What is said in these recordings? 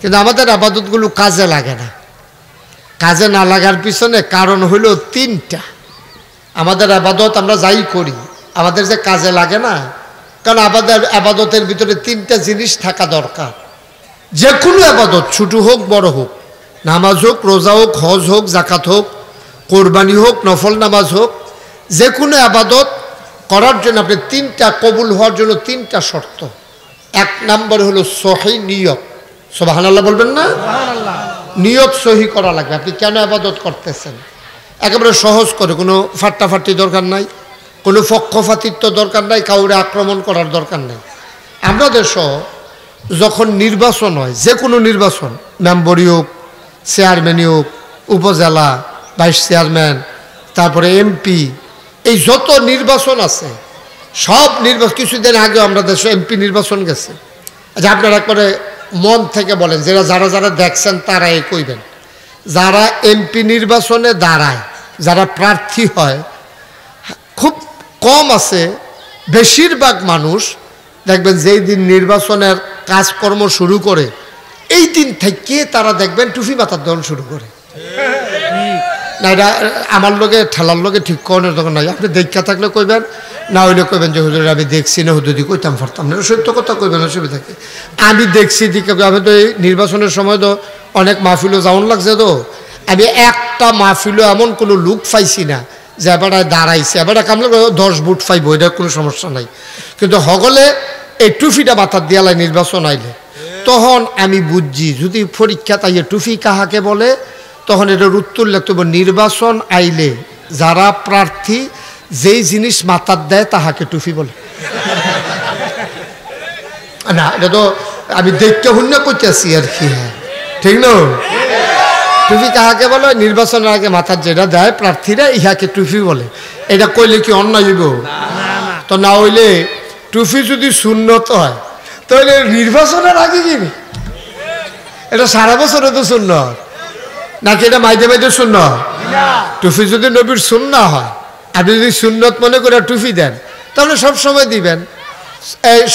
কিন্তু আমাদের আবাদতগুলো কাজে লাগে না। কাজে না লাগার পিছনে কারণ হইল তিনটা। আমাদের আবাদত আমরা যাই করি, আমাদের যে কাজে লাগে না, কারণ আমাদের আবাদতের ভিতরে তিনটা জিনিস থাকা দরকার। যে কোনো আবাদত, ছোট হোক বড় হোক, নামাজ হোক, রোজা হোক, হজ হোক, জাকাত হোক, কোরবানি হোক, নফল নামাজ হোক, যে কোনো আবাদত করার জন্য আপনি তিনটা, কবুল হওয়ার জন্য তিনটা শর্ত। এক নম্বর হলো সহি নিয়ত। সুবহানাল্লাহ বলবেন না? নিয়ত সহি করা লাগবে। আপনি কেন আবাদত করতেছেন একেবারে সহজ করে, কোনো ফাট্টাফাট্টি দরকার নাই, কোনো পক্ষপাতিত্ব দরকার নাই, কাউরে আক্রমণ করার দরকার নাই। আমরা দেশে যখন নির্বাচন হয়, যে কোনো নির্বাচন, মেম্বরি হোক, চেয়ারম্যানই হোক, উপজেলা, ভাইস চেয়ারম্যান, তারপরে এমপি, এই যত নির্বাচন আছে সব নির্বাচন, কিছুদিন আগে আমরা দেশে এমপি নির্বাচন গেছে। আচ্ছা আপনারা একবারে মন থেকে বলেন, যারা যারা দেখছেন তারাই কইবেন, যারা এমপি নির্বাচনে দাঁড়ায়, যারা প্রার্থী হয়, খুব কম আছে, বেশিরভাগ মানুষ দেখবেন যেই দিন নির্বাচনের কাজকর্ম শুরু করে এই দিন থেকে তারা দেখবেন টুপি মাথার দেওয়ান শুরু করে। না, এটা আমার লোকে ঠেলার লোকে ঠিক করানোর দরকার নাই। আপনি দেখা থাকলে কইবেন, না হইলে কইবেন যে হুজুর আমি দেখছি না, হুজুরি কইতাম পারতাম না, সত্য কথা কইবেন, অসুবিধা কি? আমি দেখছি দিকে, আমি তো এই নির্বাচনের সময় তো অনেক মাহফিলও যাওয়ান লাগছে, তো আমি একটা মাহফিলও এমন কোনো লুক পাইছি না যে এবারে দাঁড়াইছে, এবারে কামলে 10 ভোট পাইব, এটার কোনো সমস্যা নাই। কিন্তু হগলে এই টুফিটা মাথার দিয়ালায় নির্বাচন আইলে তখন আমি বুঝছি, যদি পরীক্ষা তাই টুফি কাহাকে বলে, তখন এটার উত্তর লিখতে হবে, নির্বাচন আইলে যারা প্রার্থী যেই জিনিস মাথার দেয় তাহাকে টুফি বলে। না, এটা তো আমি দেখতে হুন্য করতেছি আর কি। হ্যাঁ, ঠিক না? টুপি কাহাকে বলে? নির্বাচনের আগে মাথার যেটা দেয় প্রার্থীরা, ইহাকে টুপি বলে। এটা কইলে কি অন্যায় হইব? তো না হইলে টুপি যদি সুন্নত হয় তাহলে নির্বাচনের আগে কি এটা সারা বছরে তো সুন্নত নাকি? এটা মাইদে মাইদে সুন্নত? টুপি যদি নবীর সুন্নাহ হয়, আপনি যদি সুন্নত মনে করে টুপি দেন, তাহলে সব সময় দিবেন,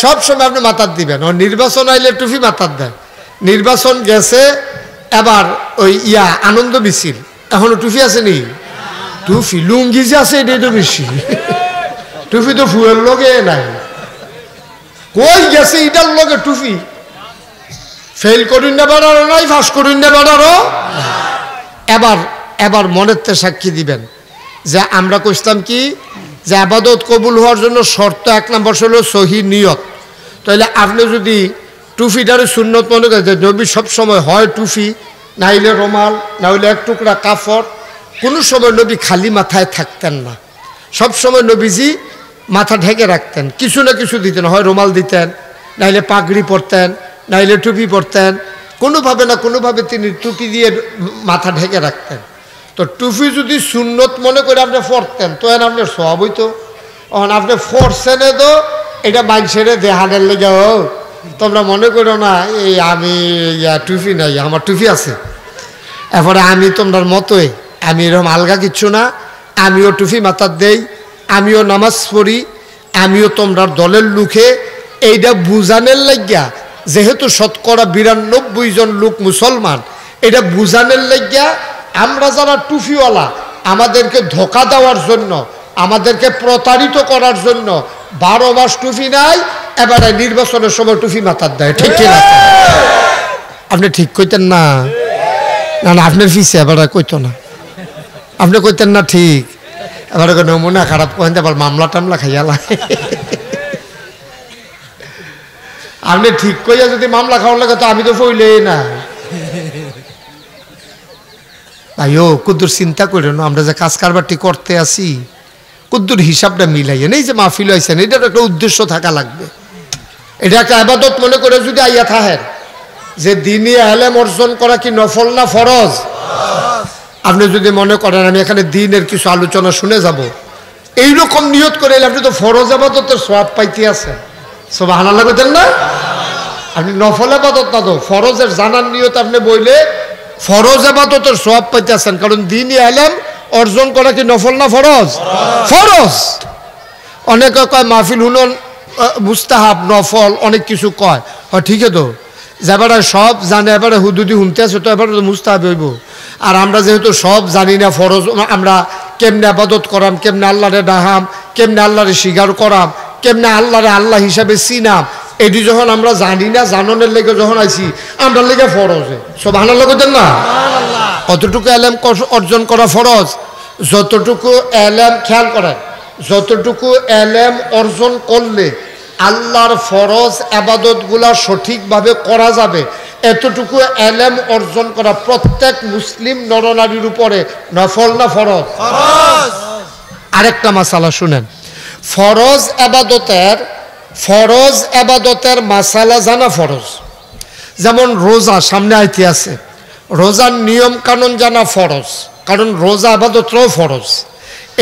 সব সময় আপনি মাথার দিবেন। ও নির্বাচন আইলে টুপি মাথার দেন। নির্বাচন গেছে, এবার ওই আনন্দ মিছিল, এখনো টুপি আছে নি? টুপি লুঙ্গি যে আছে এটাই তো বেশি, টুপি তো ফুয়ের লগে নাই। কই গেছে এটার লগে টুপি? ফেল করুন না বেড়ারও নাই, ফাঁস করুন না বেড়ারও। এবার মনের তে সাক্ষী দিবেন যে আমরা কইতাম কি, যে আবাদত কবুল হওয়ার জন্য শর্ত 1 নম্বর হলো সহি নিয়ত। তাহলে আপনি যদি টুপিটারে সুন্নত মনে করেন, যে নবী সবসময় হয় টুপি, না হইলে রুমাল, না হইলে এক টুকরা কাপড়, কোনো সময় নবী খালি মাথায় থাকতেন না। সবসময় নবীজি মাথা ঢেকে রাখতেন, কিছু না কিছু দিতেন, হয় রুমাল দিতেন, নাইলে পাগড়ি পরতেন, নাইলে টুপি পরতেন, কোনোভাবে না কোনোভাবে তিনি টুপি দিয়ে মাথা ঢেকে রাখতেন। তো টুপি যদি সুন্নত মনে করে আপনি পরতেন তো আপনার সব হইতো। আপনি পরছেন তো এটা মানুষের দেহানের লেগে, ও তোমরা মনে করো না এই আমি টুপি নাই, আমার টুপি আছে, এরপরে আমি তোমার মতোই, আমি এরকম আলগা কিচ্ছু না, আমিও টুপি মাথার দেই, আমিও নামাজ পড়ি, আমিও তোমরার দলের লুকে, এইটা বুঝানের লাগিয়া, যেহেতু শতকরা 92 জন লোক মুসলমান, এটা বুঝানের লাগিয়া আমরা যারা টুপিওয়ালা, আমাদেরকে ধোকা দেওয়ার জন্য, আমাদেরকে প্রতারিত করার জন্য 12 মাস টুপি নাই, এবারে নির্বাচনের সময় টুপি মাথার দেয়। ঠিক কি না? আপনি ঠিক কইতেন না? না না, আপনার ফিসে এবারে কইতো না, আপনি কইতেন না ঠিক। এবারে নমুনা খারাপ করেন, আবার মামলা টামলা খাইয়া লাগে। আপনি ঠিক কইয়া যদি মামলা খাওয়ার লাগে তো আমি তো ফইলেই না। ভাইও কুদ্দুর চিন্তা করেন, আমরা যে কাজ কারবারটি করতে আসি কুদ্দুর হিসাবটা মিলাইয়েন। এই যে মাহফিল হয়েছেন, এটার একটা উদ্দেশ্য থাকা লাগবে। এটা একটা আবাদত মনে করে যদি আইয়া থাকেন যে দিনই আলেম অর্জন করা কি নফল না ফরজ, আপনি যদি মনে করেন আমি এখানে দিনের কিছু আলোচনা শুনে যাব, এইরকম নিয়ত করে আপনি তো ফরজ আবাদতের সওয়াব পাইতে আছেন। সুবহানাল্লাহ কইতেন না? আপনি নফল আবাদত না তো ফরজের জানার নিয়ত আপনি বইলে ফরজ আবাদতের সওয়াব পাইতে আছেন, কারণ দিনই আলেম অর্জন করা কি নফল না ফরজ? ফরজ। অনেকে কয় মাহফিল হুনন মুস্তাহাব নফল অনেক কিছু কয়, হয় ঠিক তো, যে এবারে সব জানে, এবারে হুদুদি শুনতে আছে, তো এবারে তো মুস্তাহাব হইব। আর আমরা যেহেতু সব জানি না ফরজ, আমরা কেমনে আবাদত করাম, কেমনে আল্লাহরে ডাহাম, কেমনে আল্লাহরে স্বীকার করাম, কেমনে আল্লাহরে আল্লাহ হিসাবে চিনাম, এটি যখন আমরা জানি না, জাননের লেগে যখন আইছি, আমরা লেগে ফরজে সুবহানাল্লাহ কইতেন না? কতটুকু এলেম অর্জন করা ফরজ, যতটুকু এলেম, খেয়াল করেন, যতটুকু এলেম অর্জন করলে আল্লাহর ফরজ আবাদতগুলা সঠিকভাবে করা যাবে, এতটুকু এলেম অর্জন করা প্রত্যেক মুসলিম নরনারীর উপরে নফল না ফরজ? আরেকটা মাসালা শুনেন, ফরজ আবাদতের মাসালা জানা ফরজ। যেমন রোজা সামনে আইতে আছে, রোজার নিয়ম কানুন জানা ফরজ, কারণ রোজা আবাদতটাও ফরজ।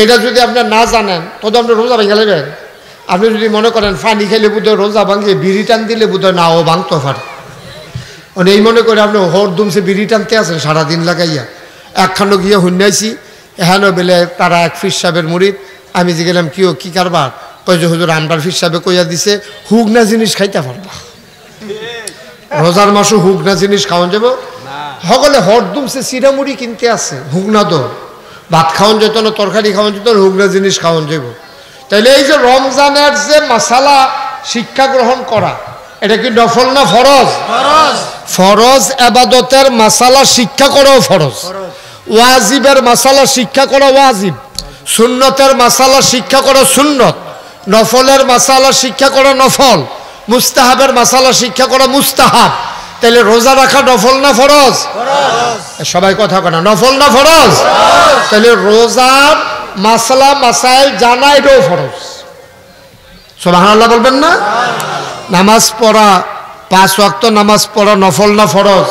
এটা যদি আপনি না জানেন তবে আপনি রোজা ভেঙে নেবেন। আপনি যদি মনে করেন পানি খেলে বোধহয় রোজা ভাঙে, বিড়ি টান দিলে বোধহয় নাও ভাঙতে পারে, মানে এই মনে করে আপনি হর দুমসে বিড়ি টানতে আছেন সারাদিন লাগাইয়া। একখানো গিয়ে শুনাইছি এখানে বেলে তারা এক ফির সাহেবের মুরিদ, আমি যে গেলাম কি কারবার, কই যে হুজুর আমরার ফির সাহেবে কইয়া দিছে হুগনা জিনিস খাইতে পারবা, রোজার মাসও হুগনা জিনিস খাওয়ান যাব, সকলে হর দুমসে চিরামুড়ি কিনতে আছে, হুগনা তো ভাত খাওয়ান যেত না, তরকারি খাওয়ান যেত না, হুগনা জিনিস খাওয়ান যাব। তাইলে এই যে রমজানের যে মাসালা শিক্ষা গ্রহণ করা, এটা কি নফল না ফরজ? ফরজ আবাদতের মাসালা শিক্ষা করাও ফরজ, ওয়াজিবের মাসালা শিক্ষা করা ওয়াজিব, সুন্নতের মাসালা শিক্ষা করা সুন্নত, নফলের মাসালা শিক্ষা করা নফল, মুস্তাহাবের মাসালা শিক্ষা করা মুস্তাহাব। তাহলে রোজা রাখা নফল না ফরজ? সবাই কথা কয় না, নফল না ফরজ? তাহলে রোজার মাসালা মাসাইল জানা এটাও ফরজ। সুবহানাল্লাহ বলবেন না? নামাজ পড়া, 5 ওয়াক্ত নামাজ পড়া নফল না ফরজ?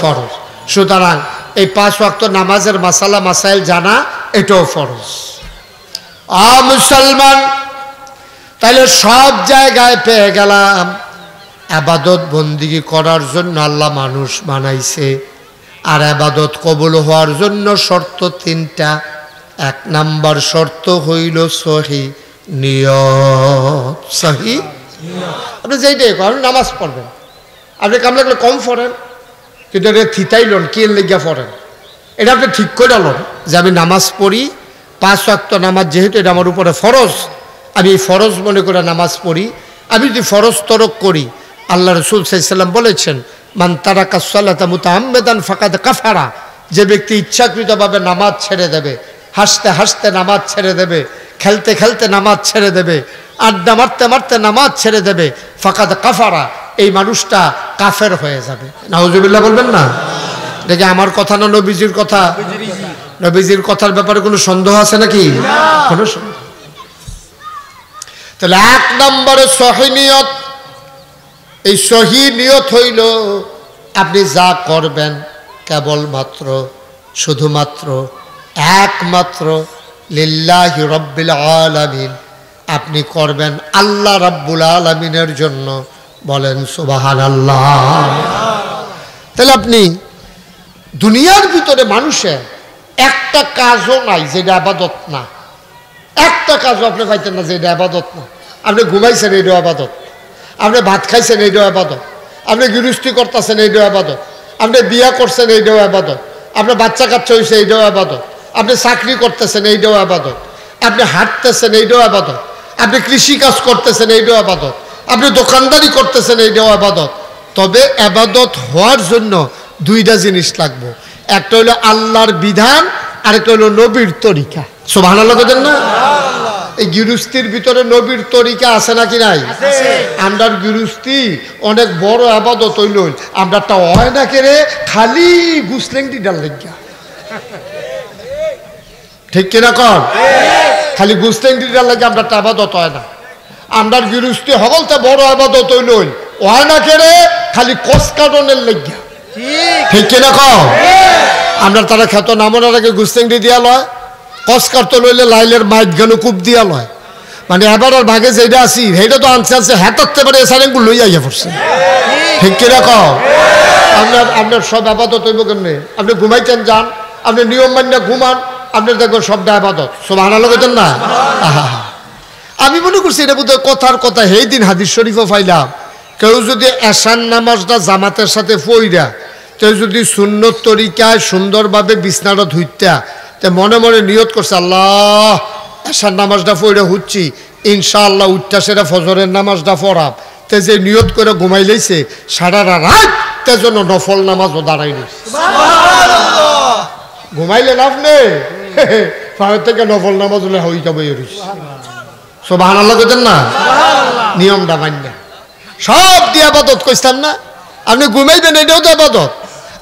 ফরজ। সুতরাং এই 5 ওয়াক্ত নামাজের মাসালা মাসাইল জানা এটাও ফরজ। মুসলমান, তাহলে সব জায়গায় পেয়ে গেলাম আবাদত বন্দিগি করার জন্য আল্লাহ মানুষ বানাইছে, আর আবাদত কবুল হওয়ার জন্য শর্ত 3টা। 1 নাম্বার শর্ত হইল সহি নিয়ত। সহি আপনি যেইটাই করেন, নামাজ পড়বেন, আপনি কাম লাগলে কম পড়েন, কিন্তু এটা থিতাইলন কি লেগিয়া পড়েন, এটা আপনি ঠিক করে আলোন যে আমি নামাজ পড়ি, 5 ওয়াক্ত নামাজ যেহেতু এটা আমার উপরে ফরজ, আমি ফরজ মনে করে নামাজ পড়ি। আমি যদি ফরজ তরক করি, আল্লাহ রাসূল সাল্লাল্লাহু আলাইহি ওয়াসাল্লাম বলেছেন, মান তারাকা সালাতা মুতাআম্মিদান ফাকাদ কাফারা, যে ব্যক্তি ইচ্ছাকৃতভাবে নামাজ ছেড়ে দেবে, হাসতে হাসতে নামাজ ছেড়ে দেবে, খেলতে খেলতে নামাজ ছেড়ে দেবে, আড্ডা মারতে মারতে নামাজ ছেড়ে দেবে, ফাকাদ কাফারা, এই মানুষটা কাফের হয়ে যাবে। নাউজুবিল্লাহ বলবেন না? দেখে আমার কথা না নবীজির কথা? নবীজির কথার ব্যাপারে কোনো সন্দেহ আছে নাকি? কোনো সন্দেহ। তাহলে 1 নম্বরে সহি নিয়ত। এই সহি নিয়ত হইল আপনি যা করবেন কেবলমাত্র শুধুমাত্র একমাত্র লিল্লাহি রাব্বিল আলামিন, আপনি করবেন আল্লাহ রাব্বুল আলামিনের জন্য। বলেন সুবহানাল্লাহ। তাহলে আপনি দুনিয়ার ভিতরে মানুষের একটা কাজও নাই যেটা ইবাদত না, একটা কাজও আপনি পাইতেন না যেটা ইবাদত না। আপনি ঘুমাইছেন এইটাও ইবাদত, আপনি ভাত খাইছেন এইটাও ইবাদত, আপনি গৃহস্থী করতেছেন এইটাও ইবাদত, আপনি বিয়া করছেন এইটাও ইবাদত, আপনি বাচ্চা কাচ্চা হয়েছে এইটাও ইবাদত, আপনি চাকরি করতেছেন এইটাও ইবাদত, আপনি হাঁটতেছেন এইটাও ইবাদত, আপনি কৃষি কাজ করতেছেন এইটাও ইবাদত, আপনি দোকানদারি করতেছেন এইটাও ইবাদত। তবে ইবাদত হওয়ার জন্য 2টা জিনিস লাগবে, একটা হলো আল্লাহর বিধান, আরেকটা হলো নবীর তরিকা। সুবহানাল্লাহ বলেন না? এই গৃহস্থির ভিতরে নবীর তরিকা আছে নাকি নাই? আমরার গৃহস্থী অনেক বড় ইবাদত হইল, আমরাটা হয় না কেরে খালি গুসলেংটি ডাল লাগিয়া, ঠিক কিনা কর? খালি গুসলেংটি ডাল লাগে আমরাটা ইবাদত হয় না। আমরার গৃহস্থী হগলতে বড় ইবাদত হইল, হয় না কেরে খালি কসকাটনের লাগিয়া, ঠিক কিনা কর? আমরা তারা খেত নামনার আগে গুসলেংটি দিয়া লয়, কসকার তো লইলে লাইলের মাইট গানু কূপ দিয়া লয়, মানে এবার আর ভাগে যেটা আসি সেইটা তো আনছে আনছে হ্যাঁতে পারে এসারেঙ্গুল লইয়া ইয়ে পড়ছে, ঠিক কিনা কও? আপনার সব আবাদত হইব কেমনে? আপনি ঘুমাইতেন যান, আপনি নিয়ম মান্য ঘুমান, আপনার দেখবেন সবটা আবাদত। সুবহানাল্লাহ বলেন না? আমি মনে করছি এটা বোধহয় কথার কথা, সেই দিন হাদিস শরীফও পাইলাম, কেউ যদি এশার নামাজটা জামাতের সাথে পইরা কেউ যদি সুন্নত তরিকায় সুন্দরভাবে বিছনাটা ধুইতা তে মনে মনে নিয়ত করছে আল্লাহ এশার নামাজটা পইরা হচ্ছি ইনশাআল্লাহ উঠটা সেটা ফজরের নামাজটা পড়াব তে যে নিয়ত করে ঘুমাই লইছে সারা রাত তে জন্য নফল নামাজও দাঁড়াই নিছে ঘুমাইলেন আপনি ফাঁড়ের থেকে নফল নামাজ হলে হই যাবে সুবহানাল্লাহ কইতেন না নিয়মটা মান্য সব দিয়ে আবাদত কইতাম না আপনি ঘুমাইবেন এটাও তো আবাদত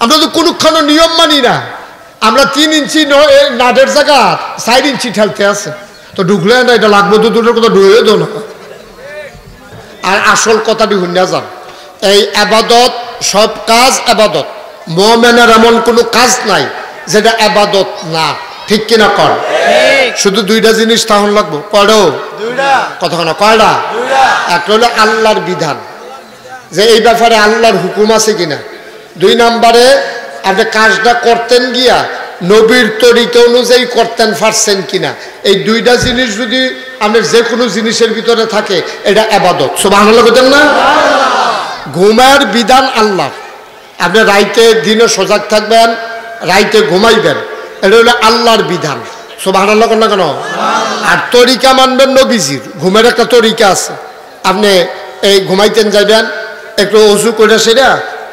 আমরা তো কোনক্ষণ নিয়ম মানি না আমরা 3 ইঞ্চি নাদের জায়গা 4 ইঞ্চি ঠেলতে আছে তো ঢুকলে না এটা লাগবে তো দুটোর কথা ঢুকে দো না আর আসল কথাটি শুনে যান এই আবাদত সব কাজ আবাদত মুমিনের এমন কোনো কাজ নাই যেটা আবাদত না ঠিক কিনা কর শুধু দুইটা জিনিস তাহলে লাগবো কয়টা দুইটা কতক্ষণ কয়টা দুইটা একটা হলো আল্লাহর বিধান যে এই ব্যাপারে আল্লাহর হুকুম আছে কিনা 2 নম্বরে আপনি কাজটা করতেন গিয়া নবীর তরিকা অনুযায়ী করতেন পারছেন কিনা এই দুইটা জিনিস যদি আপনার যে কোনো জিনিসের ভিতরে থাকে এটা ইবাদত সুবহানাল্লাহ বলেন না ঘুমের বিধান আল্লাহ আপনি রাইতে দিনে সজাগ থাকবেন রাইতে ঘুমাইবেন এটা হলো আল্লাহর বিধান সুবহানাল্লাহ কোন না কেন আর তরিকা মানবেন নবীজির ঘুমের একটা তরিকা আছে আপনি এই ঘুমাইতেন যাবেন একটু ওযু করে সেরা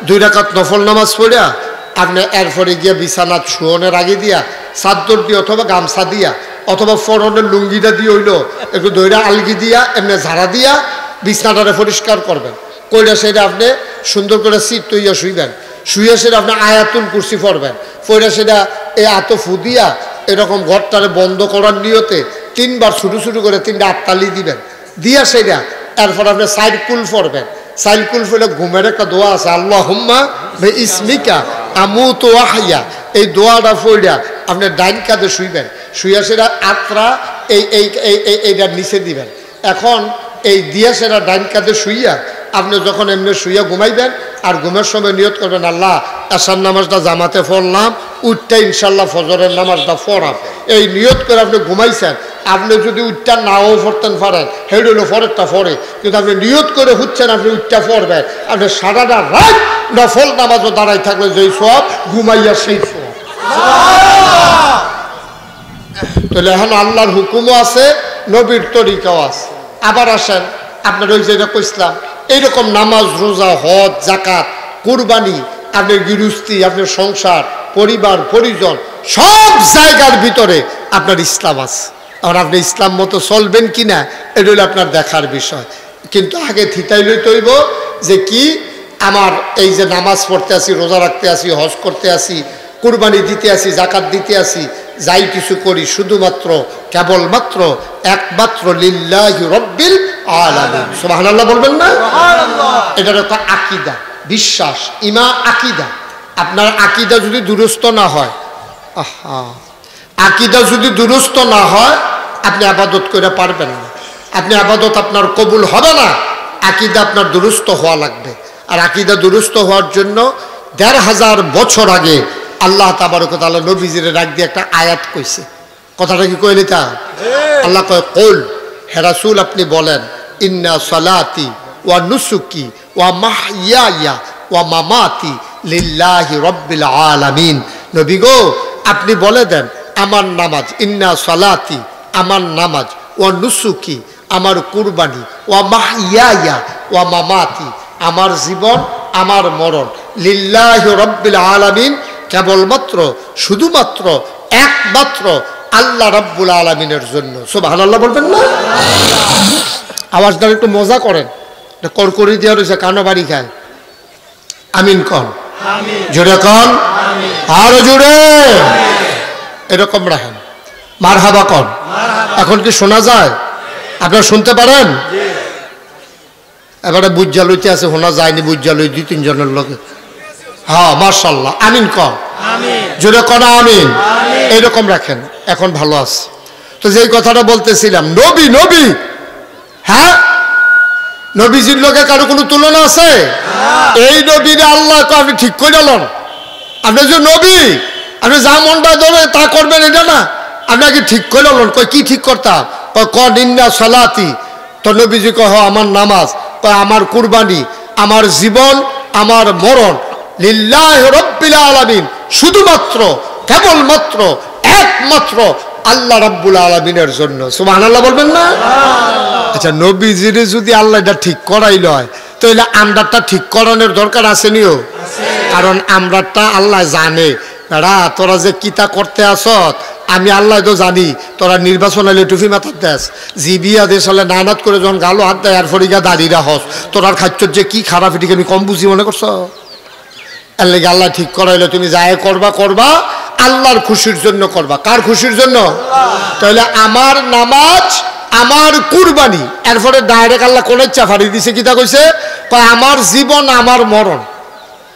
2 রাকাত নফল নামাজ পড়া আপনি এরপরে গিয়ে বিছানাত শুয়োনের আগে দিয়া চাদর দিয়ে অথবা গামছা দিয়া অথবা ফরনের লুঙ্গিটা দিয়ে হইলো একটু দইরা আলগি দিয়া এমনি ঝাড়া দিয়া বিছানাটারে পরিষ্কার করবেন কইরা সেটা আপনি সুন্দর করে সিট তৈয়া শুইবেন শুয়ে সেটা আপনি আয়াতুল কুরসি পড়বেন পড়ে সেটা এই আতফু দিয়া এরকম ঘরটারে বন্ধ করার নিয়তে 3 বার ছোটো ছোটো করে 3টা আত্তালি দিবেন দিয়া সেটা এরপর আপনি সাইকুল পড়বেন সাইকুল পড়লে ঘুমের একটা দোয়া আছে আল্লাহুম্মা বিইসমিকা আমুতু ওয়া আহইয়া এই দোয়াটা পড়া আপনি ডাইন কাঁধে শুইবেন শুয়ে সেটা আত্রা এইটার নিচে দিবেন এখন এই দিয়া সেটা ডাইন কাঁধে শুইয়া আপনি যখন এমনি শুইয়া ঘুমাইবেন আর ঘুমের সময় নিয়ত করবেন আল্লাহ এশার নামাজটা জামাতে পড়লাম উঠটা ইনশাল্লাহ ফজরের নামাজটা পড়াম এই নিয়ত করে আপনি ঘুমাইছেন আপনি যদি উঠটা নাও পড়তেন পারেন হেড হইলো পরেরটা পড়ে কিন্তু আপনি নিয়ত করে হচ্ছেন আপনি উঠটা পড়বেন আপনি সারাটা রাত নফল নামাজও দাঁড়াই থাকলে যেই সব ঘুমাইয়া সেই সব তাহলে এখন আল্লাহর হুকুমও আছে নবীর তরিকাও আছে আবার আসেন আপনার ওই যেটা কইসলাম এইরকম নামাজ রোজা হজ জাকাত কুরবানি আপনার গৃহস্থী আপনার সংসার পরিবার পরিজন সব জায়গার ভিতরে আপনার ইসলাম আছে আর আপনি ইসলাম মতো চলবেন কিনা এটা হলো আপনার দেখার বিষয় কিন্তু আগে থিতাই লইতে হইব যে কি আমার এই যে নামাজ পড়তে আসি রোজা রাখতে আসি হজ করতে আসি কুরবানি দিতে আসি জাকাত দিতে আসি যাই কিছু করি শুধুমাত্র কেবলমাত্র একমাত্র লিল্লাহি রাব্বিল আলামিন সুবহানাল্লাহ বলবেন না সুবহানাল্লাহ এটার একটা আকীদা বিশ্বাস ইমা আকীদা আপনার আকীদা যদি দুরুস্ত না হয় আকীদা যদি দুরুস্ত না হয় আপনি ইবাদত করে পারবেন না আপনি ইবাদত আপনার কবুল হবে না আকীদা আপনার দুরুস্ত হওয়া লাগবে আর আকীদা দুরুস্ত হওয়ার জন্য ১৫০০ বছর আগে আল্লাহ তাবারক ওয়া তাআলা নবীজিরে ডাক দিয়ে একটা আয়াত কইছে কথাটা কি কইলি তা আল্লাহ কয় কুল হে রাসূল আপনি বলেন ইন্না সালাতি ওয়া নুসুকি ওয়া মাহইয়ায়া ওয়া মামাতি লিল্লাহি রাব্বিল আলামিন নবী গো আপনি বলে দেন আমার নামাজ ইন্না সালাতি আমার নামাজ ওয়া নুসুকি আমার কুরবানি ওয়া মাহইয়ায়া ওয়া মামাতি আমার জীবন আমার মরণ লিল্লাহি রাব্বিল আলামিন কেবলমাত্র শুধুমাত্র একমাত্র আল্লাহ রাব্বুল আলামিনের জন্য সুবহানাল্লাহ বলবেন না আওয়াজটা একটু মজা করেন করকরি দেওয়া রয়েছে কানো বাড়ি খায় আমিন কন জোরে কন আরো জোরে এরকম রাখেন মারহাবা কন এখন কি শোনা যায় আপনারা শুনতে পারেন এবারে বুজ্জা লইতে আছে শোনা যায়নি বুজ্জা লই 2-3 জনের লোকে হ্যাঁ মাশাআল্লাহ আমিন কন জোরে কন আমিন এইরকম রাখেন এখন ভালো আছে তো যেই কথাটা বলতেছিলাম নবী নবী হ্যাঁ নবীজির লোকে কারো কোনো তুলনা আছে এই নবীরে আল্লাহ আপনি ঠিক করে দিলেন আপনি যে নবী আপনি যা মনটা ধরে তা করবেন এটা না আপনাকে ঠিক করে দিলেন কই কি ঠিক করতাম ক নিন্না সালাতি তো নবীজি কহ আমার নামাজ আমার কুরবানি আমার জীবন, আমার মরণ লিল্লাহি রাব্বিল আলামিন, শুধুমাত্র কেবলমাত্র একমাত্র আল্লাহ রাব্বুল আলামিনের জন্য। সুবহানাল্লাহ বলবেন না? আচ্ছা, নবীজির যদি আল্লাহ এটা ঠিক করাই লয়, তাহলে আমরাটা ঠিক করানোর দরকার আছে নিও। কারণ আমরাটা আল্লাহ জানে, তোরা যে কিতা করতে আসত আমি আল্লাহ তো জানি। তোরা নির্বাচন হলে টুফি মাথার দেশ, জিবিয়া দেশ হলে নানাত করে যখন গালো হাত দেয় আর ফরিগা দাঁড়িয়ে হস, তোরার খাচ্ছর যে কি খারাপ, এটিকে আমি কম বুঝি মনে করছো? এর লেগে আল্লাহ ঠিক করাইলো, তুমি যাই করবা করবা আল্লাহর খুশির জন্য করবা। কার খুশির জন্য? তাহলে আমার নামাজ, আমার কুরবানি, এরপরে ডাইরেক্ট আল্লাহ কোন ইচ্ছা ফাড়ি দিছে, কিতা কইছে? আমার জীবন, আমার মরণ।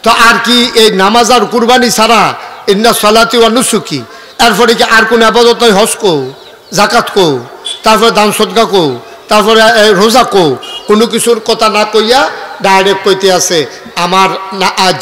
তো আর কি এই নামাজ আর কুরবানি ছাড়া ইন্না সালাতি ওয়া নুসুকি, এরপরে কি আর কোন ইবাদত নাই? হজ কো, জাকাত কো, তারপরে দান সদকা কো, তারপরে রোজা কো, কোনো কিছুর কথা না কইয়া ডাইরেক্ট কইতে আছে আমার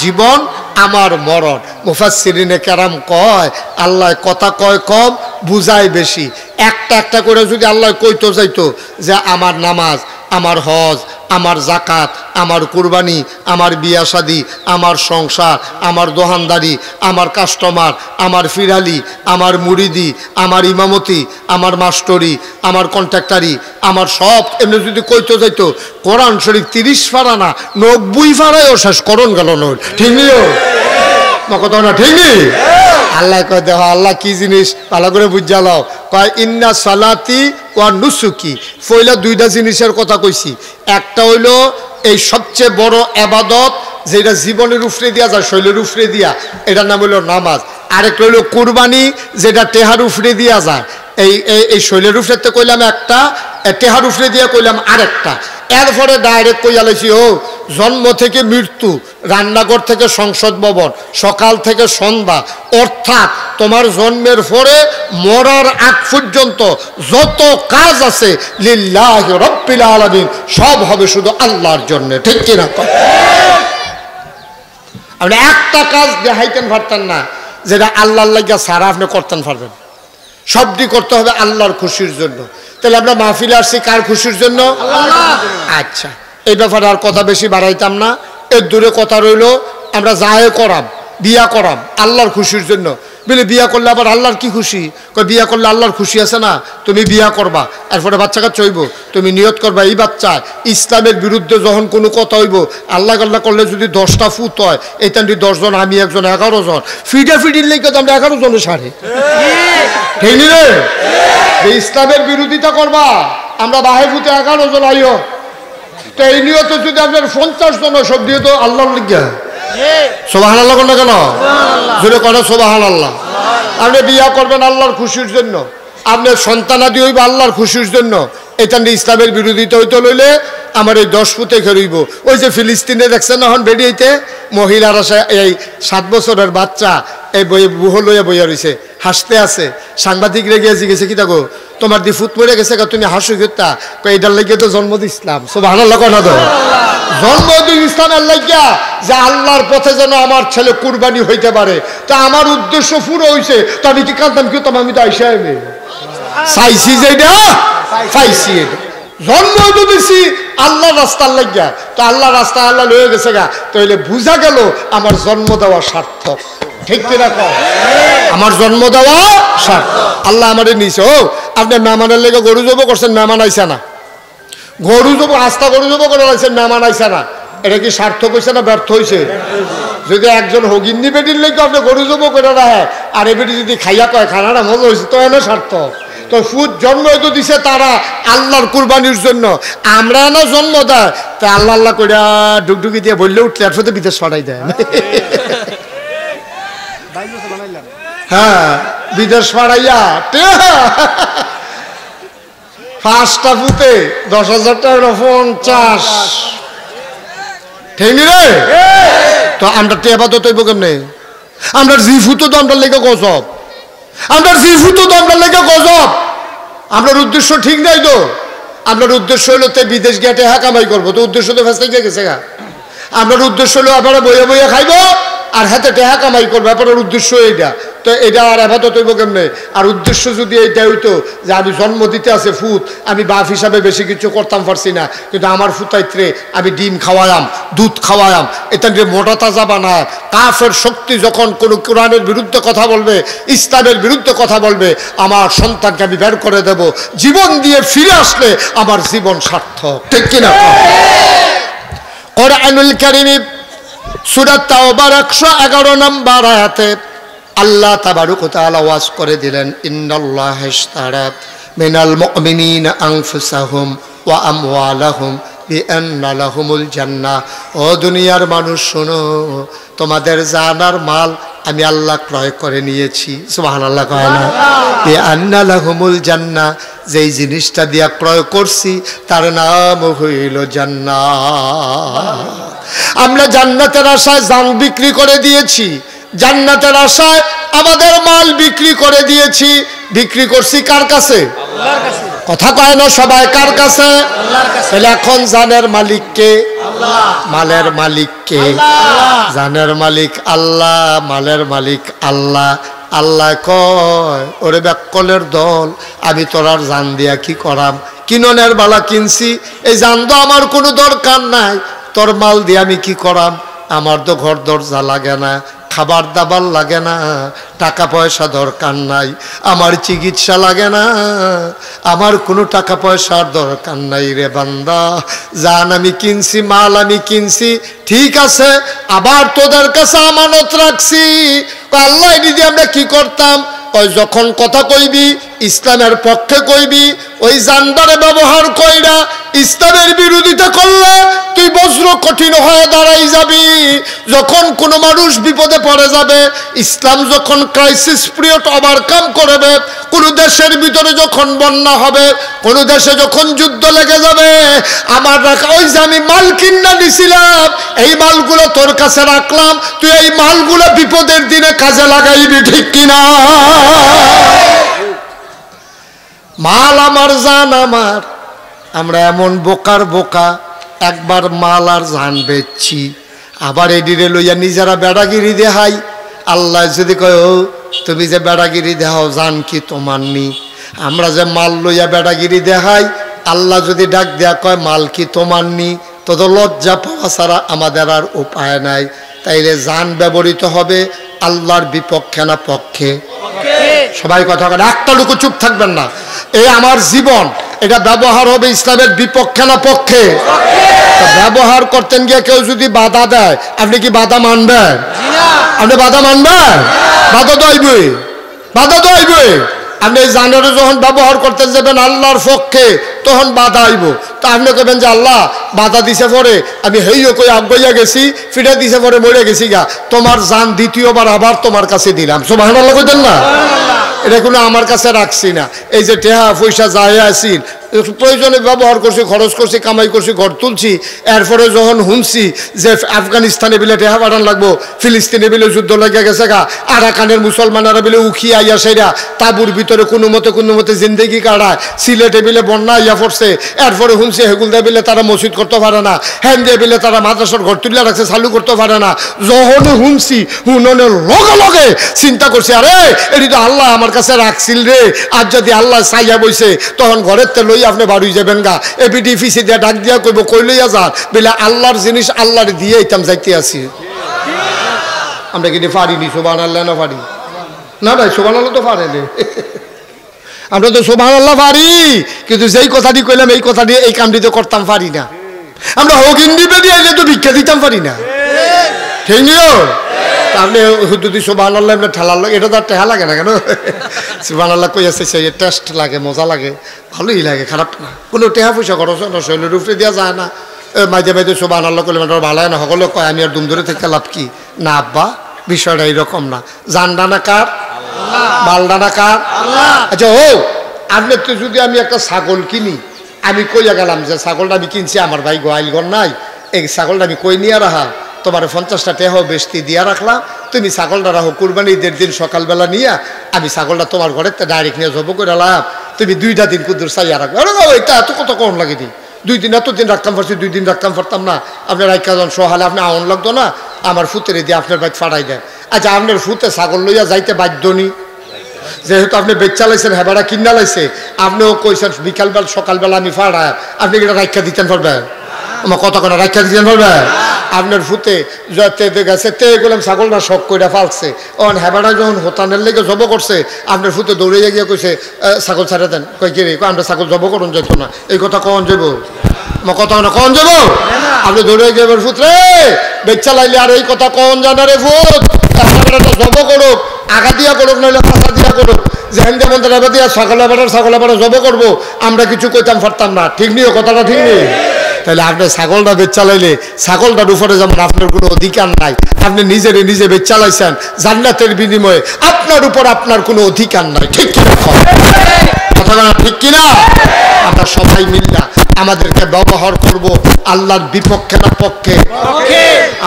জীবন, আমার মরণ। মুফাসসিরিনে কেরাম কয় আল্লাহ কথা কয় কম, বুঝায় বেশি। একটা একটা করে যদি আল্লাহ কইতো যাইতো যে আমার নামাজ, আমার হজ, আমার জাকাত, আমার কুরবানি, আমার বিয়া শাদি, আমার সংসার, আমার দোকানদারি, আমার কাস্টমার, আমার ফিরালি, আমার মুরিদি, আমার ইমামতি, আমার মাস্টরি, আমার কন্ট্রাক্টারি, আমার সব এমনি যদি কইতো যাইতো, কোরআন শরীফ 30 পারা না 90 পারায়ও শেষ করণ গেল নয়। ঠিক নিও কথা না? ঠিক নেই? আল্লাহ কয় দেখ আল্লাহ কি জিনিস ভালো করে বুঝা লাও। কয় ইন্না সালাতি ওয়া নুসুকি, পয়লা দুইটা জিনিসের কথা কইছি। একটা হইল এই সবচেয়ে বড় ইবাদত যেটা জীবনের উপরে দিয়া যায়, শৈলের উপরে দিয়া, এটার নাম হইল নামাজ। আরেকটা হইল কুরবানি, যেটা টেহার উপরে দিয়া যায়। এই শৈলের উপরে কইলাম একটা, টেহার উপরে দিয়া কইলাম আরেকটা। এরপরে ডাইরেক্ট কইয়া লাইছি ও জন্ম থেকে মৃত্যু, রান্নাঘর থেকে সংসদ ভবন, সকাল থেকে সন্ধ্যা, অর্থাৎ তোমার জন্মের পরে মরার আগ পর্যন্ত যত কাজ আছে লিল্লাহি রাব্বিল আলামিন, সব হবে শুধু আল্লাহর জন্য। ঠিক কিনা? আপনি একটা কাজ দেখাইতেন পারতেন না যেটা আল্লাহর লাগিয়া সারা আপনি করতেন পারবেন। সবটি করতে হবে আল্লাহর খুশির জন্য। তাহলে আমরা মাহফিলে আসছি কার খুশির জন্য? আচ্ছা, এই ব্যাপারে আর কথা বেশি বাড়াইতাম না। এর দূরে কথা রইল, আমরা যাই করাম, বিয়া করাম আল্লাহর খুশির জন্য। বলে বিয়া করলে আবার আল্লাহর কি খুশি? বিয়া করলে আল্লাহর খুশি আছে না? তুমি বিয়া করবা, এরপরে বাচ্চা কাচ্চা হইব, তুমি নিয়ত করবা এই বাচ্চা ইসলামের বিরুদ্ধে যখন কোনো কথা হইব, আল্লাহ আল্লাহ করলে যদি 10টা ফুট হয়, এইটা 10 জন, আমি একজন 11 জন, ফিডির লেগে তো আমরা 11 জনের সারে। ঠিক নি রে? ইসলামের বিরোধিতা করবা, আমরা বাহে ফুটে 11 জন আইও, তো এই নিয়ত যদি আপনার 50 জন সব দিয়ে তো আল্লাহর লিগা। সুবহানাল্লাহ কোন কেন? জোরে করে সুবহানাল্লাহ। আপনি বিয়া করবেন আল্লাহর খুশির জন্য, আপনার সন্তানাদি হইব আল্লাহর খুশির জন্য। এটা ইসলামের বিরোধিতা হইতে লইলে আমার এই 10 ফুটে খেরইব। ওই যে ফিলিস্তিনে দেখছেন এখন বেরিয়েতে মহিলারা, এই 7 বছরের বাচ্চা এই বইয়ে বুহ লইয়া বইয়া রয়েছে, হাসতে আছে। সাংবাদিক রেগে জিগেছে কি থাকো তোমার দি ফুট মরে গেছে, তুমি হাসু গেতা, এটার লাগিয়ে তো জন্ম দিছিলাম। সুবহানাল্লাহ কথা তো জন্ম দিন ইসলামের লাগিয়া যে আল্লাহর পথে যেন আমার ছেলে কুরবানি হইতে পারে। তা আমার উদ্দেশ্য পুরো হয়েছে, তো আমি কি কাঁদতাম কি? আমি তো আইসা চাইছি যে এটা পাইছি, এটা জন্ম তো দিছি আল্লাহর রাস্তার লাগিয়া, তো আল্লাহ রাস্তা আল্লাহ লয়ে গেছে গা, তাহলে বুঝা গেল আমার জন্ম দেওয়া সার্থক। ঠিক কিনা? আমার জন্ম দেওয়া সার্থক। আল্লাহ আমারে নিছে। ও আপনি মেহমানের লেগে গরু জব করছেন, মেহমান আইসা না, গরু জব আস্তা গরু জব করে আইছেন, মেহমান আইসা না, এটা কি সার্থক হয়েছে না ব্যর্থ হয়েছে? যদি একজন হগিন্নি বেটির লেগে আপনি গরু জব করে রাখে, আর এ বেটি যদি খাইয়া কয় খানাটা মজা হয়েছে, তো এনে সার্থক। তো ফুট জন্ম তো দিছে তারা আল্লাহর কুরবানির জন্য, আমরা না জন্ম দেয় তা আল্লাহ আল্লাহ করে ডুকডুকি দিয়ে বললে উঠলে আর সাথে বিদেশ ছড়াই দেয়। হ্যাঁ, বিদেশ পাড়াইয়া 5টা ফুটে 10,000 টাকা 50। ঠিক রে? তো আমরা টেবাদত হইব কেমনে? আমরা জি ফুটো তো আমরা লেগে গজব, আমরা জি ফুটো তো আমরা লেগে গজব। আপনার উদ্দেশ্য ঠিক নাই তো। আপনার উদ্দেশ্য হলো তে বিদেশ গিয়ে টেহা কামাই করবো, তো উদ্দেশ্য তো ফেসতে গেছে গা। আপনার উদ্দেশ্য হলো আপনারা বইয়া বইয়া খাইব আর হাতে টেহা কামাই করবো, আপনার উদ্দেশ্য এইটা। তো এটা আর আবাদত হইব কেমনে? আর উদ্দেশ্য যদি এইটা হইতো যে আমি জন্ম দিতে আছে ফুত, আমি বাপ হিসাবে বেশি কিছু করতাম পারছি না, কিন্তু আমার ফুতাইত্রে আমি ডিম খাওয়ায়াম, দুধ খাওয়ায়াম, এটা যে মোটা তাজা বানায়। কাফের শক্তি যখন কোনো কোরআনের বিরুদ্ধে কথা বলবে, ইসলামের বিরুদ্ধে কথা বলবে, আমার সন্তানকে আমি বের করে দেব। জীবন দিয়ে ফিরে আসলে আমার জীবন সার্থক, ঠিক কিনা? কোরআনুল কারীম সূরা তাওবার 111 নম্বর আয়াতে আল্লাহ তাবারক ওয়া তাআলা ওয়াজ করে দিলেন, ইন্নাল্লাহা ইশতারা মিনাল মুমিনিনা আনফুসাহুম ওয়া আমওয়ালাহুম বিআন্না লাহুমুল জান্নাহ। ও দুনিয়ার মানুষ শোনো, তোমাদের জান আর মাল আমি আল্লাহ ক্রয় করে নিয়েছি। সুবহানাল্লাহ কয় না? বিআন্না লাহুমুল জান্নাহ, যেই জিনিসটা দিয়া ক্রয় করছি তার নাম হইল জান্নাত। আমরা জান্নাতের আশায় জান বিক্রি করে দিয়েছি, জান্নাতের আশায় আমাদের মাল বিক্রি করে দিয়েছি। বিক্রি করছি কার কাছে? আল্লাহর কাছে। কথা কয় না সবাই? কার কাছে? আল্লাহর কাছে। তাহলে এখন জানের মালিক কে? আল্লাহ। মালের মালিক কে? আল্লাহ। জানের মালিক আল্লাহ, মালের মালিক আল্লাহ। আল্লাহ কয়, ওরে ব্যাকলের দল, আমি তোরার জান দিয়া কি করাম? কিননের বালা কিনছি, এই জান তো আমার কোনো দরকার নাই, তোর মাল দিয়ে আমি কি করাম? আমার তো ঘর দরজা লাগে না, খাবার দাবার লাগে না, টাকা পয়সা দরকার নাই, আমার চিকিৎসা লাগে না, আমার কোনো টাকা পয়সার দরকার নাই রে বান্দা। জান আমি কিনছি, মাল আমি কিনছি, ঠিক আছে, আবার তোদের কাছে আমানত রাখছি। আল্লাহ দিদি আমরা কি করতাম? ওই যখন কথা কইবি ইসলামের পক্ষে কইবি, ওই জানদারে ব্যবহার কইরা ইসলামের বিরোধিতা করলে তুই বজ্র কঠিন হয়ে দাঁড়াই যাবি। যখন কোনো মানুষ বিপদে পড়ে যাবে, ইসলাম যখন ক্রাইসিস পিরিয়ড ওভারকাম করবে, কোনো দেশের ভিতরে যখন বন্যা হবে, কোনো দেশে যখন যুদ্ধ লেগে যাবে, আমার রাখা ওই যে আমি মাল কিনা দিছিলাম, এই মালগুলো তোর কাছে রাখলাম, তুই এই মালগুলো বিপদের দিনে কাজে লাগাইবি, ঠিক কিনা? মাল আমার, জান আমার। আমরা এমন বোকার বোকা, একবার মাল আর জান বেচছি, আবার এডিরে লইয়া নিজেরা বেড়াগিরি দেহাই। আল্লাহ যদি কয়, ও তুমি যে বেড়াগিরি দেখাও, জান কি তোমার নি? আমরা যে মাল লইয়া বেড়াগিরি দেখাই, আল্লাহ যদি ডাক দেয়া কয় মাল কি তোমার নি, তো লজ্জা পাওয়া ছাড়া আমাদের আর উপায় নাই। তাইলে জান ব্যবহৃত হবে আল্লাহর বিপক্ষে না পক্ষে? সবাই কথা বলে, একটা লোক চুপ থাকবেন না। এই আমার জীবন, এটা ব্যবহার হবে ইসলামের বিপক্ষে না পক্ষে? ব্যবহার করতেন গিয়ে কেউ যদি বাধা দেয়, আপনি কি বাধা মানবেন? আপনি বাধা মানবেন? বাধা তো আইবে, বাধা তো আইবে। আপনি এই জানারে যখন ব্যবহার করতে যাবেন আল্লাহর পক্ষে, তখন বাধা আইব। তা আপনি কবেন যে আল্লাহ বাধা দিছে পরে আমি হেইও কই আগাইয়া গেছি, ফিরে দিছে পরে মরে গেছি গা, তোমার জান দ্বিতীয়বার আবার তোমার কাছে দিলাম। সুবহানাল্লাহ কইতেন না? এটা কোনো আমার কাছে রাখছি না। এই যে টেহা পয়সা যায় আসিল, প্রয়োজনে ব্যবহার করছি, খরচ করছি, কামাই করছি, ঘর তুলছি। এরপরে যখন শুনছি যে আফগানিস্তানে বিলে টেহা পাঠান লাগবো, ফিলিস্তিনে বিলে যুদ্ধ লেগে গেছে গা, আরাকানের মুসলমানেরা বিলে উখি আইয়া সেরা তাবুর ভিতরে কোনো মতে জিন্দেগি কাটায়, সিলেটে বিলে বন্যা আইয়া পড়ছে। এরপরে শুনছি হেগুলদা বিলে তারা মসজিদ করতে পারে না, হ্যান দিয়ে বিলে তারা মাদ্রাসার ঘর তুলে রাখছে, চালু করতে পারে না। যখন শুনছি হুননের লগে লগে চিন্তা করছি, আরে এটি তো আল্লাহ আমার কাছে রাখছিল রে, আর যদি আল্লাহ চাইয়া বইছে তখন ঘরের তে লই আপনি বাড়ি যাবেন গা। এপিটি ফিসি দিয়া ডাক দিয়া কইব, কই লইয়া যান বলে আল্লাহর জিনিস আল্লাহর দিয়ে ইতাম যাইতে আছি। আমরা কিন্তু পারিনি, সুবহানাল্লাহ না পারি না? ভাই সুবহানাল্লাহ তো পারে রে, আমরা তো সুবহানাল্লাহ পারি, কিন্তু যেই কথাটি কইলাম এই কথা দিয়ে এই কামটি তো করতাম পারি না। আমরা হকিন দিবে দিয়ে তো ভিক্ষা দিতাম পারি না, ঠিক নিও? আপনি যদি সুবহানাল্লাহ এমনি ঠেলার লাগে, এটা তো আর ঠেলা লাগে না কেন? সুবহানাল্লাহ কই আছে, সেই টেস্ট লাগে, মজা লাগে, ভালোই লাগে, খারাপ না। কোনো টেহা পয়সা খরচ না, শৈলের উপরে দেওয়া যায় না। মাঝে মাঝে সুবহানাল্লাহ করলে ভালো হয় না, সকলে কয় আমি আর দুম ধরে থেকে লাভ কি? না আব্বা, বিষয়টা এইরকম না। জান ডানা কার? মাল ডানা কার? আচ্ছা ও আপনি তো যদি আমি একটা ছাগল কিনি, আমি কইয়া গেলাম যে ছাগলটা আমি কিনছি, আমার ভাই গোয়াইলগর নাই, এই ছাগলটা আমি কই নিয়ে রাখা, তোমার 50টা টেহাও বেশি দিয়া রাখলাম, তুমি ছাগলটা রাখো, কুরবানি ঈদের দিন সকালবেলা নিয়ে আমি ছাগলটা তোমার ঘরে ডাইরেক্ট নিয়ে জব করে লাভ, তুমি 2টা দিন কুদুর চাইয়া রাখবো। আরে এটা এত কত কম লাগে দি, 2 দিন এতদিন রাখতাম পারছি, 2 দিন রাখতাম পারতাম না। আপনার রাইকা যখন সহালে আপনি আউন লাগতো না, আমার ফুতেরে দিয়ে আপনার বাইক ফাটাই দেন। আচ্ছা আপনার ফুতে ছাগল লইয়া যাইতে বাধ্য নি? যেহেতু আপনি বেচা লাইছেন, হেবারা কিনা লাইছে, আপনিও কইছেন বিকালবেলা সকালবেলা আমি ফাড়া, আপনি কি রাখা দিতেন পারবেন? আমার কত কোনো রাখা দিতেন পারবেন? আপনার ফুতে গেছে তে গেলাম ছাগলটা শখ করে ফালছে, অন হেবারা যখন হোতানের লেগে জব করছে, আপনার ফুতে দৌড়ে গিয়ে কইছে ছাগল ছাড়ে দেন। কই কি রে? আমরা ছাগল জব করুন যেত না। এই কথা কখন যাব? আমার কথা না কখন যাব? আপনি দৌড়ে গিয়ে ফুত রে বেচা লাইলে আর এই কথা কখন জানা রে ফুত, জব করুক, আগা দিয়া করুক, নইলে ফাঁসা দিয়া করুক, যেন যেমন রেবা দিয়া ছাগলা বেড়া জব করবো, আমরা কিছু কইতাম পারতাম না। ঠিক নিও কথাটা, ঠিক নেই? তাহলে আপনি ছাগলটা বেচা লাইলে ছাগলটার উপরে যেমন আপনার কোনো অধিকার নাই, আপনি নিজে বেচা লাইছেন জান্নাতের বিনিময়ে, আপনার উপর আপনার কোনো অধিকার নাই। ঠিক কিনা কথা না? ঠিক কিনা? আমরা সবাই মিল্লা আমাদেরকে ব্যবহার করব আল্লাহর বিপক্ষে না পক্ষে?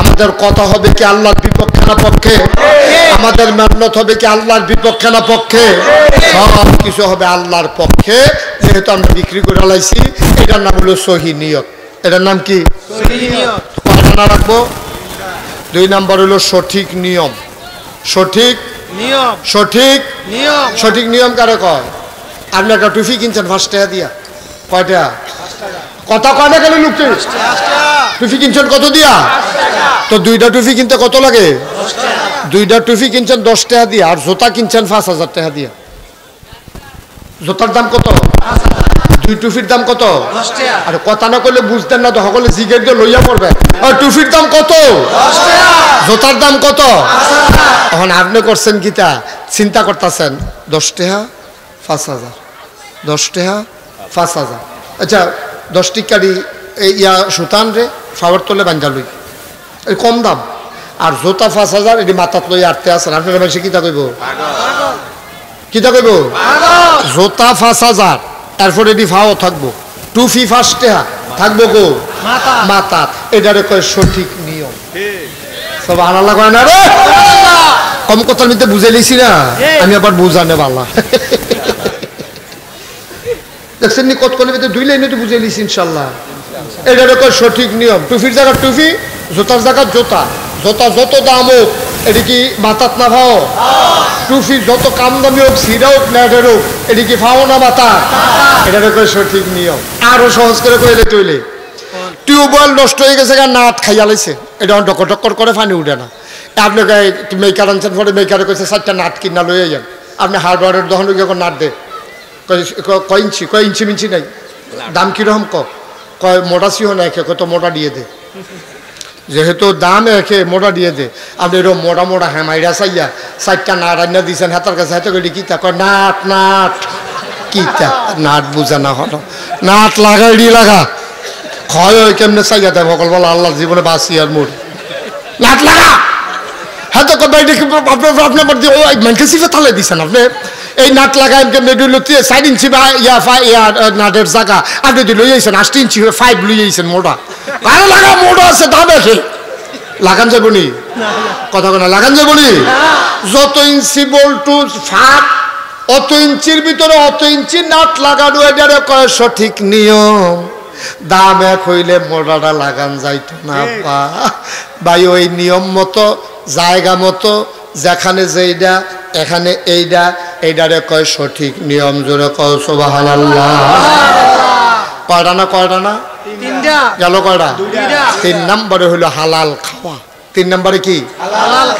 আমাদের কথা হবে কি আল্লাহর বিপক্ষে না পক্ষে? আমাদের মেহনত হবে কি আল্লাহর বিপক্ষে না পক্ষে? সব কিছু হবে আল্লাহর পক্ষে। যেহেতু আমরা বিক্রি করে লাইছি, এটার নাম হলো সহি নিয়ত। এটার নাম কি? কয়টা না রাখবো? 2 নাম্বার হলো সঠিক নিয়ম। সঠিক নিয়ম। সঠিক নিয়ম কারে কয়? আপনি একটা টুপি কিনছেন 5 টাকা দিয়া, কয়টা কথা কয় না? কেন লুকতে টুপি কিনছেন কত দিয়া? তো 2টা টুপি কিনতে কত লাগে? 2টা টুপি কিনছেন 10 টাকা দিয়া, আর জুতা কিনছেন 5000 টাকা দিয়া। জুতার দাম কত? 2 টুপির দাম কত? 10 টাকা। আর কথা না করলে বুঝতেন না তো, সকলে জিগের দিয়ে লইয়া পড়বে। আর টুপির দাম কত? 10 টাকা। জুতার দাম কত? 5000। এখন আপনি করছেন কিতা? চিন্তা করতেছেন 10 টাকা 5000, 10 টাকা 5000। আচ্ছা 10 টিকারি ইয়া সুতান রে ফাওয়ার তোলে বাঞ্জা লই, এই কম দাম। আর জোতা 5000, এটি মাথাত লই আটতে আছেন। আপনারা বেশি কিতা কইব? কিতা কইব? জোতা 5000, তারপর এটি ফাও থাকবো। টুপি 5 টাকা থাকবো গো মাথাত। এটারে কয় সঠিক নিয়ম। সব আনাল্লা কয় না রে, কম কথার মধ্যে বুঝে লিছি না আমি, আবার বুঝানে বালা। দেখছেন নি কত কলের ভিতরে 2 লাইনে তো বুঝে লিছি ইনশাল্লাহ। এটার কয় সঠিক নিয়ম। টুপির জায়গা টুপি, জোতার জায়গা জোতা। জোতা যত দাম হোক, এটি কি মাথাত না ফাও? টুপি যত কাম দামি হোক, সিরা হোক ন্যাটের হোক, এটি কি ফাও না মাথা? এটার কয় সঠিক নিয়ম। আরো সহজ করে কইলে তৈলে টিউবওয়েল নষ্ট হয়ে গেছে, নাট খাইয়া লাইছে, এটা ডকর করে পানি উঠে না। আপনি মেকার আনছেন, পরে মেকারে কইছে 4টা নাট কিনা লইয়া যান। আপনি হার্ডওয়ারের দোকানে গিয়ে নাট দে, কয় ইঞ্চি মিঞ্চি নাই, দাম কিরকম কয় মোটা সিও না, একে কত মোটা দিয়ে দে। যেহেতু দাম একে মোটা দিয়ে দে, আপনি এরকম মোটা হেমাইরা চাইয়া 4টা নাট আনিয়া দিয়েছেন হাতের কাছে। হাতে কইলে কিতা কয় নাট কিতা নাট বুঝে না হলো, নাট লাগাই দিয়ে লাগা ক্ষয় হয় কেমনে চাইয়া দেয় সকল বলা আল্লাহ জীবনে বাঁচি আর মোর নাট লাগা। হ্যাঁ তো আপনার সিফে তালে দিচ্ছেন আপনি এই নাট লাগাই কেমনে 4 ইঞ্চি বা নাটের জায়গা আপনি লই যাইছেন 8 ইঞ্চি 5 লই যাইছেন মোটা। আরে লাগা মোটা আছে দাম আছে, লাগান যাবো নি? কথা না লাগান যাবো নি? যত ইঞ্চি বল্টু ফাট, অত ইঞ্চির ভিতরে অত ইঞ্চি নাট লাগানো, এটারে কয় সঠিক নিয়ম। দাম এক হইলে মোটাটা লাগান যাইতো না ভাই। ওই নিয়ম মতো জায়গা মতো যেখানে যেইটা এখানে এইটা, এইটারে কয় সঠিক নিয়ম। জোরে কয় সুবহানাল্লাহ। কয়টা না? 3টা গেল। কয়টা? 3 নম্বরে হলো হালাল খাওয়া। 3 নম্বরে কি?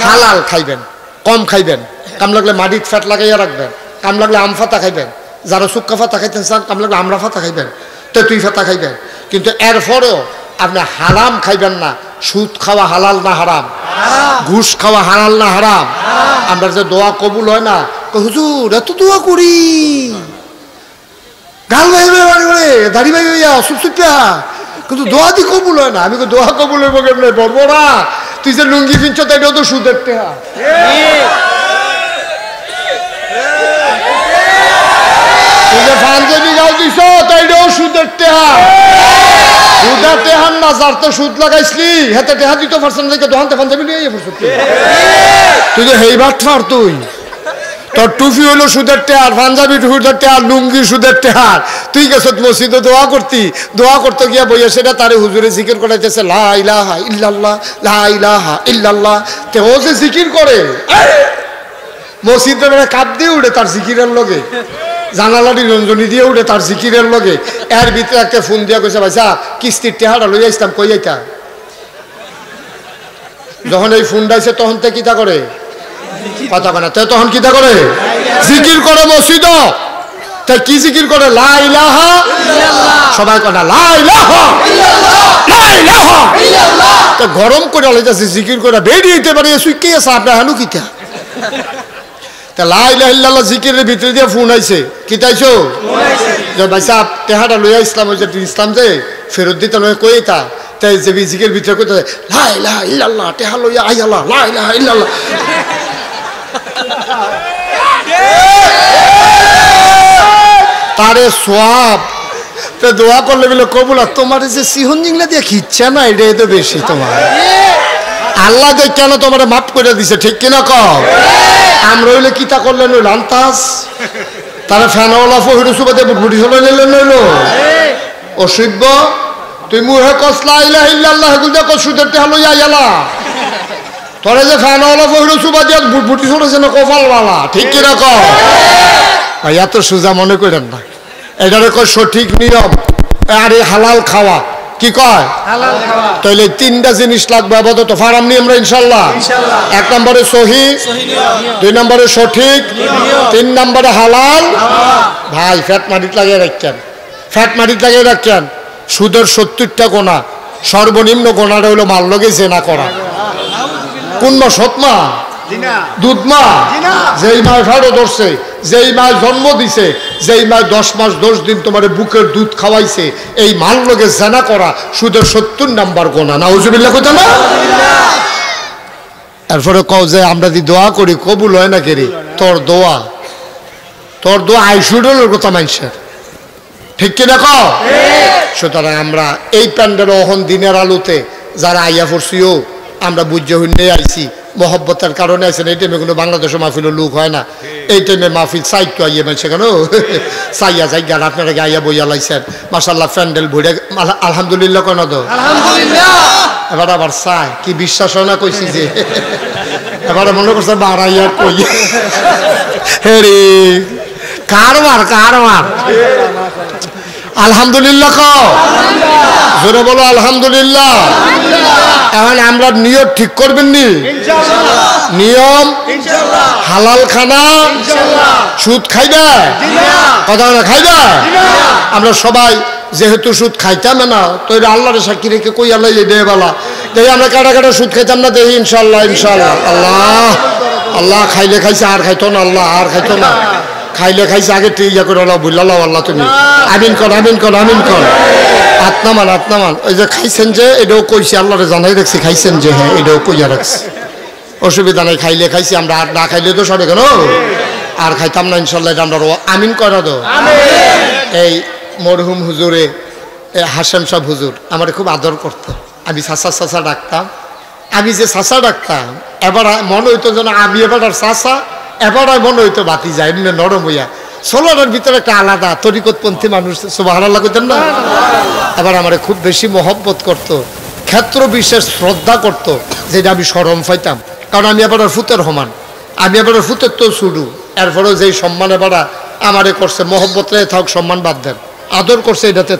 হালাল খাইবেন, কম খাইবেন। কাম লাগলে মাটির ফ্যাট লাগাইয়া রাখবেন, কাম লাগলে আম ফাতা খাইবেন। যারা শুক্কা ফাতা খাইতেন চান, কাম লাগলে আমরা ফাতা খাইবেন, তেঁতুই ফাতা খাইবেন। কিন্তু এরপরেও আপনি হারাম খাইবেন না। সুদ খাওয়া হালাল না হারাম? ঘুষ খাওয়া হালাল না হারাম? আমরা যে দোয়া কবুল হয় না, হুজুর এত দোয়া করি, গাল ভাইবে দাড়ি ভাই সুপসুপিয়া, কিন্তু দোয়া দি কবুল হয় না। আমি দোয়া কবুল হইব কেমনে? বলবো না তুই যে লুঙ্গি পিনছ তাইটাও তো সুদের টেহা। তুই যে পাঞ্জাবি গাও দিছ তাইটাও সুদের টেহা। সুদের টেহার না, যার তো সুদ লাগাইছলি হাতে টেহা দিতে পারছেন, দোকানতে পাঞ্জাবি নিয়ে পড়ছ। তুই যে হেই বাট ফার, তুই তোর টুপি হইলো সুদের টেহার, পাঞ্জাবি সুদের টেহার, লুঙ্গি সুদের টেহার। তুই গেছত মসজিদে দোয়া করতি, দোয়া করতে গিয়া বইয়া সেটা তারে হুজুরে জিকির করাইতেছে লা ইলাহা ইল্লাল্লাহ, লা ইলাহা ইল্লাল্লাহ। তে ও যে জিকির করে মসজিদের কাপ দিয়ে উঠে তার জিকিরের লগে, জানালাটি রঞ্জনী দিয়ে উঠে তার জিকিরের লগে। এর ভিতরে একটা ফোন দিয়া কইছে ভাইসা কিস্তির টেহাটা লইয়া আসতাম, কই যাইতা? যখন এই ফোন ডাইছে তখন তে কিতা করে কথা কয় না, তে তখন কিতা করে জিকির করে মসজিদ। তা কি জিকির করে? লা ইলাহা ইল্লাল্লাহ। সবাই কয় না লা ইলাহা ইল্লাল্লাহ, লা ইলাহা ইল্লাল্লাহ। তা গরম করে লইতাছে জিকির করে বেরিয়ে দিতে পারে সুই কে আছে আপনার হানু কিতা? তা লা ইলাহা ইল্লাল্লাহ জিকিরের ভিতরে দিয়ে ফোন আইছে, কিতাইছো যে ভাই সাহেব টেহাটা লইয়া ইসলাম, ওই যে ইসলাম যে ফেরত দিতে নয় কই তা তাই যে জিকির ভিতরে কইতে লা ইলাহা ইল্লাল্লাহ, টেহা লইয়া আইয়াল্লাহ, লা ইলাহা ইল্লাল্লাহ। তারে সওয়াব তে দোয়া করলে বলে কবুল। আর তোমার যে সিহন জিংলা দিয়ে খিচ্ছে না, এটাই তো বেশি তোমার। আল্লাহ যে কেন তোমার মাফ করে দিছে, ঠিক কিনা কও? আমরা হইলে কিতা করলেন ওই লান্তাস, তারা ফ্যানওয়ালা ফহির সুবাদে বুটবুটি চলে নিলেন নইলো অসভ্য। তুই মুহে কসলা ইলাহা ইল্লাল্লাহ এগুলো দেখো সুদের টেহা লইয়া আইয়ালা, তোরে যে ফ্যানওয়ালা ফহির সুবাদে বুটবুটি চলেছে না কপালওয়ালা, ঠিক কিনা কও? ভাই এত সোজা মনে করেন না, এটারে কয় সঠিক নিয়ম। আরে হালাল খাওয়া, কি কয় হালাল খাওয়া। তাইলে তিনটা জিনিস লাগবে আপাতত, ফারাম নি আমরা ইনশাআল্লাহ। এক নম্বরে সহি, দুই নম্বরে সঠিক, তিন নম্বরে হালাল। ভাই ফ্যাট মাটিত লাগিয়ে রাখছেন, ফ্যাট মাটিত লাগিয়ে রাখছেন। সুদের 70টা গোনা, সর্বনিম্ন গোনাটা হলো মাল লগে জেনা করা। কোন মা? সৎমা, দুধ মা, যেই মায় ফাড়ো ধরছে, যেই মায় জন্ম দিছে, যেই মায় 10 মাস 10 দিন তোমার বুকের দুধ খাওয়াইছে, এই মাল লগে জেনা করা সুদের 70 নাম্বার গোনা। নাউজুবিল্লাহ কইতা না? এরপরে কও যে আমরা দি দোয়া করি কবুল হয় না কেরি, তোর দোয়া আইসুডলের কথা মানুষের, ঠিক কিনা কও? সুতরাং আমরা এই প্যান্ডেল অহন দিনের আলোতে যারা আইয়া পড়ছিও আমরা বুঝে হইনে আইছি, মহব্বতের কারণে আছেন। এই টাইমে কোনো বাংলাদেশের মাহফিলের লোক হয় না, এই টাইমে মাহফিল সাইটটো আইয়া মানছে কেন চাইয়া যাই গান আপনারা আইয়া বইয়া লাইছেন। মাশাআল্লাহ প্যান্ডেল ভরে আলহামদুলিল্লাহ কেন তো আলহামদুলিল্লাহ। এবার আবার চাই কি বিশ্বাস হয় না কইছি যে এবারে মনে করছে বাড়াইয়া কই হেরি কারবার আলহামদুলিল্লাহ কও, জোরে বলো আলহামদুলিল্লাহ। এখন আমরা নিয়ত ঠিক করবেন নি? নিয়ম হালাল খানা, সুদ খাইবা কথা না খাইবা? আমরা সবাই যেহেতু সুদ খাইতাম না, তো আল্লাহর সাক্ষী রেখে কই আল্লাহ দেয় বলা দেখি আমরা কাটা কাটা সুদ খাইতাম না, দেখি ইনশাল্লাহ ইনশাল্লাহ। আল্লাহ খাইলে খাইছে আর খাইতো না, আল্লাহ আর খাইতো না, খাইলে খাইছে আগে ইয়া করে আল্লাহ বুঝলাম আল্লাহ তুমি আমিন কর আমিন কর আমিন কর। আত্মামান ওই যে খাইছেন যে এটাও কইছি, আল্লাহরে জানাই রাখছি খাইছেন যে, হ্যাঁ এটাও কইয়া রাখছি, অসুবিধা নাই। খাইলে খাইছি আমরা, আর না খাইলে তো সবে কেন আর খাইতাম না ইনশাল্লাহ। এটা আমরা আমিন করা দো। এই মরহুম হুজুরে হাসেম সাহেব হুজুর আমার খুব আদর করতো, আমি চাচা ডাকতাম। আমি যে চাচা ডাকতাম এবার মনে হইতো যেন আমি এবার আর চাচা, এবার মনে হইতো বাতি যায় এমনি নরম হইয়া। সোলারের ভিতরে একটা আলাদা তরিকতপন্থী মানুষ, সুবহানাল্লাহ কইতেন না? এবার আমার খুব বেশি মহব্বত করতো, ক্ষেত্র বিশেষ শ্রদ্ধা করতো, যেটা আমি শরম পাইতাম। কারণ আমি এবার ফুতের সমান, আমি এবার ফুতের তো শুরু। এরপরেও যেই সম্মান এবার আমারে করছে, মহব্বত থাক সম্মান বাদ দেন, আদর করছে এটাতে